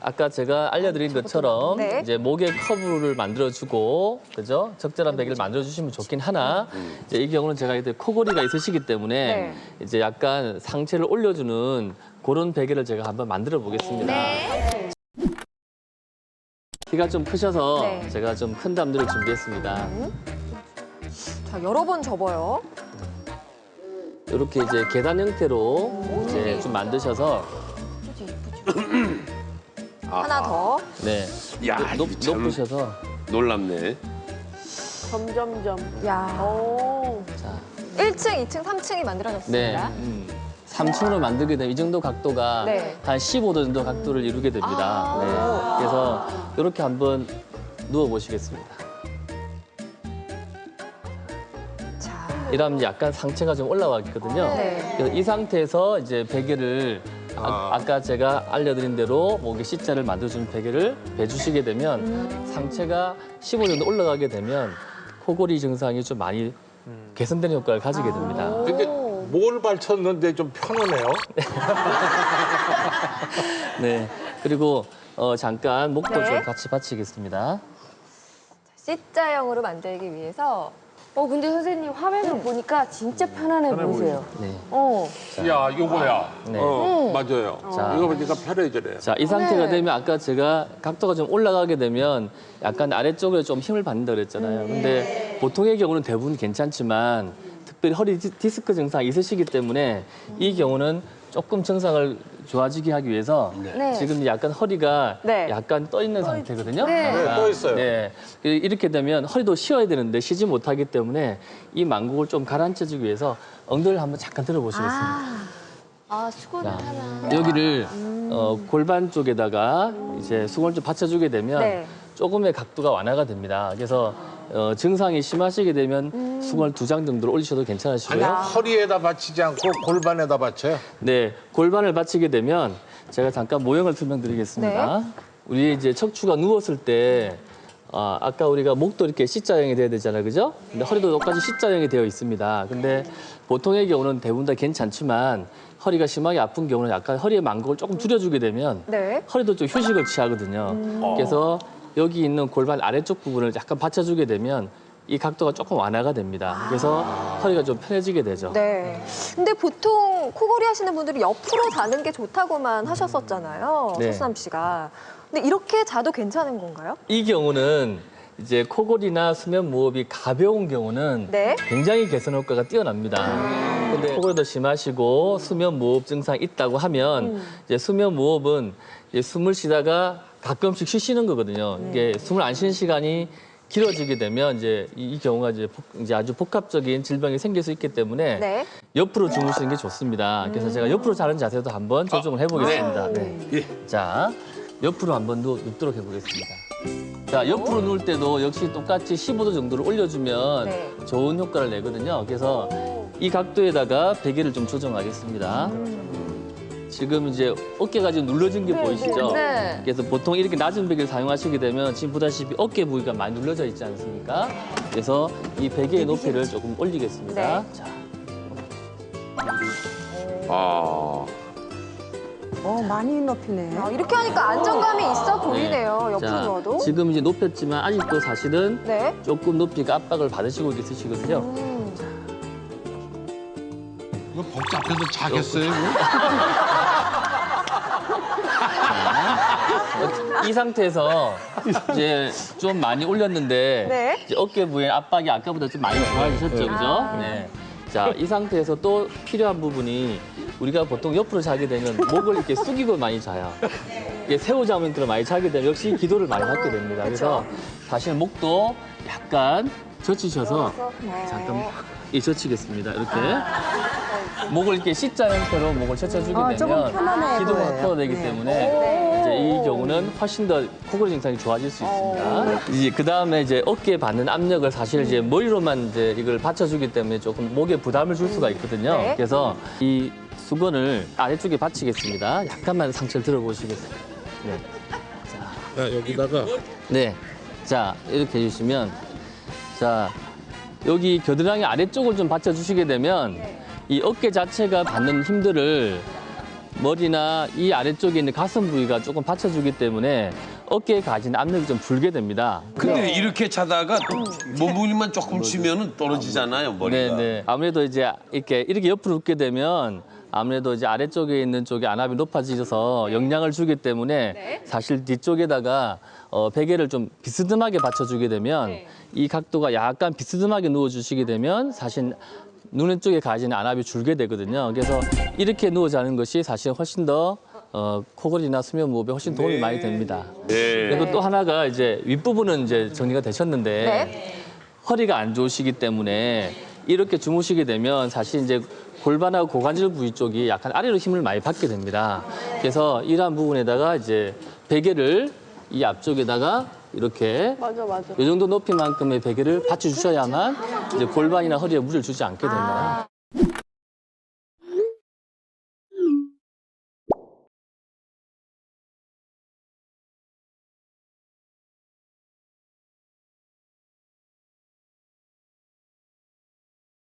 아까 제가 알려드린 것처럼 네. 이제 목의 커브를 만들어주고, 그죠? 적절한 베개를 만들어주시면 좋긴 하나, 이제 이 경우는 제가 이제 코골이가 있으시기 때문에 네. 이제 약간 상체를 올려주는 그런 베개를 제가 한번 만들어 보겠습니다. 네. 키가 좀 크셔서 네. 제가 좀 큰 담요를 준비했습니다. 자, 여러 번 접어요. 이렇게 이제 계단 형태로 이제 좀 만드셔서 하나 더. 네. 야, 높으셔서 놀랍네. 점점점. 야. 오. 자, 1층, 2층, 3층이 만들어졌습니다. 네. 3층으로 만들게 되면 이 정도 각도가 네. 한 15도 정도 각도를 이루게 됩니다. 아. 네. 그래서 이렇게 한번 누워 보시겠습니다. 자. 이러면 약간 상체가 좀 올라와 있거든요. 네. 그래서 이 상태에서 이제 베개를 아까 제가 알려드린 대로 목에 C자를 만들어주는 베개를 베주시게 되면 상체가 15 정도 올라가게 되면 코골이 증상이 좀 많이 개선되는 효과를 가지게 됩니다. 근데 뭘 발쳤는데 좀 편하네요. 네. 그리고 잠깐 목도 네. 좀 같이 받치겠습니다. C자형으로 만들기 위해서 근데 선생님 화면을 보니까 진짜 편안해 보이세요. 네. 야, 요거야. 네. 맞아요. 자. 이거 보니까 편해지네. 자, 이 상태가 네. 되면 아까 제가 각도가 좀 올라가게 되면 약간 아래쪽으로 좀 힘을 받는다 그랬잖아요. 근데 보통의 경우는 대부분 괜찮지만 특별히 허리 디스크 증상이 있으시기 때문에 이 경우는 조금 증상을 좋아지게 하기 위해서 네. 지금 약간 허리가 네. 약간 떠 있는 상태거든요. 네. 네, 떠 있어요. 네. 이렇게 되면 허리도 쉬어야 되는데 쉬지 못하기 때문에 이 만곡을 좀 가라앉혀주기 위해서 엉덩이를 한번 잠깐 들어보시겠습니다. 수건을 자, 하나. 여기를 골반 쪽에다가 이제 수건을 좀 받쳐주게 되면 네. 조금의 각도가 완화가 됩니다. 그래서 증상이 심하시게 되면 수건을 2장 정도로 올리셔도 아니, 괜찮으시고요. 허리에다 받치지 않고 골반에다 받쳐요. 네, 골반을 받치게 되면 제가 잠깐 모형을 설명드리겠습니다. 우리 이제 척추가 누웠을 때 아까 우리가 목도 이렇게 C자형이 돼야 되잖아요, 그죠? 근데 허리도 똑같이 C자형이 되어 있습니다. 근데 보통의 경우는 대부분 다 괜찮지만 허리가 심하게 아픈 경우는 약간 허리의 만곡을 조금 줄여주게 되면 네. 허리도 좀 휴식을 취하거든요. 그래서 여기 있는 골반 아래쪽 부분을 약간 받쳐주게 되면 이 각도가 조금 완화가 됩니다. 그래서 허리가 좀 편해지게 되죠. 네. 근데 보통 코골이 하시는 분들이 옆으로 자는 게 좋다고만 하셨었잖아요. 네. 소수남 씨가. 근데 이렇게 자도 괜찮은 건가요? 이 경우는 이제 코골이나 수면 무호흡이 가벼운 경우는 네. 굉장히 개선 효과가 뛰어납니다. 근데 코골이도 심하시고 수면 무호흡 증상이 있다고 하면 이제 수면 무호흡은 이제 숨을 쉬다가 가끔씩 쉬시는 거거든요. 이게 숨을 안 쉬는 시간이 길어지게 되면 이제 이 경우가 이제 아주 복합적인 질병이 생길 수 있기 때문에 네. 옆으로 주무시는 게 좋습니다. 그래서 제가 옆으로 자는 자세도 한번 조정을 해보겠습니다. 네. 자, 옆으로 한번 눕도록 해보겠습니다. 자, 옆으로 누울 때도 역시 똑같이 15도 정도를 올려주면 네. 좋은 효과를 내거든요. 그래서 이 각도에다가 베개를 좀 조정하겠습니다. 지금 이제 어깨가 지금 눌러진 게 보이시죠? 네. 그래서 보통 이렇게 낮은 베개를 사용하시게 되면 지금 보다시피 어깨 부위가 많이 눌러져 있지 않습니까? 그래서 이 베개의 높이를 조금 올리겠습니다. 네. 자, 많이 높이네. 이렇게 하니까 안정감이 있어 보이네요. 옆으로 자, 누워도. 지금 이제 높였지만 아직도 사실은 네. 조금 높이가 압박을 받으시고 있으시거든요. 이거 복잡해서 자겠어요, 이거? 이 상태에서 이제 좀 많이 올렸는데 네. 이제 어깨 부위의 압박이 아까보다 좀 많이 좋아지셨죠, 그죠? 네. 자, 이 상태에서 또 필요한 부분이 우리가 보통 옆으로 자게 되면 목을 이렇게 숙이고 많이 자요. 이게 새우 자면처럼 많이 자게 되면 역시 기도를 많이 받게 됩니다. 그래서 사실 목도 약간 젖히셔서 잠깐 젖히겠습니다. 이렇게. 목을 이렇게 C자 형태로 목을 젖혀주게 되면 조금 편안해 기도가 보여요. 확보되기 네. 때문에 이제 이 경우는 훨씬 더 코골이 증상이 좋아질 수 있습니다. 이제 그 다음에 이제 어깨에 받는 압력을 사실 이제 머리로만 이제 이걸 받쳐주기 때문에 조금 목에 부담을 줄 수가 있거든요. 네. 그래서 이 수건을 아래쪽에 받치겠습니다. 약간만 상체를 들어보시겠습니다. 네. 자, 여기다가. 네. 자, 이렇게 해주시면 자, 여기 겨드랑이 아래쪽을 좀 받쳐주시게 되면 이 어깨 자체가 받는 힘들을 머리나 이 아래쪽에 있는 가슴 부위가 조금 받쳐주기 때문에 어깨에 가진 압력이 좀 줄게 됩니다. 근데 이렇게 자다가 몸무게만 조금 치면은 떨어지잖아요, 머리가. 네. 아무래도 이제 이렇게 옆으로 눕게 되면 아무래도 이제 아래쪽에 있는 쪽에 안압이 높아지셔서 영향을 주기 때문에 사실 뒤쪽에다가 베개를 좀 비스듬하게 받쳐주게 되면 이 각도가 약간 비스듬하게 누워주시게 되면 사실 눈 쪽에 가지는 안압이 줄게 되거든요. 그래서 이렇게 누워 자는 것이 사실 훨씬 더 코골이나 수면 무호흡에 훨씬 도움이 많이 됩니다. 그리고 또 하나가 이제 윗부분은 이제 정리가 되셨는데 네. 허리가 안 좋으시기 때문에 이렇게 주무시게 되면 사실 이제 골반하고 고관절 부위 쪽이 약간 아래로 힘을 많이 받게 됩니다. 그래서 이러한 부분에다가 이제 베개를 이 앞쪽에다가 이렇게 이 정도 높이만큼의 베개를 받쳐주셔야만 이제 골반이나 허리에 무리를 주지 않게 됩니다.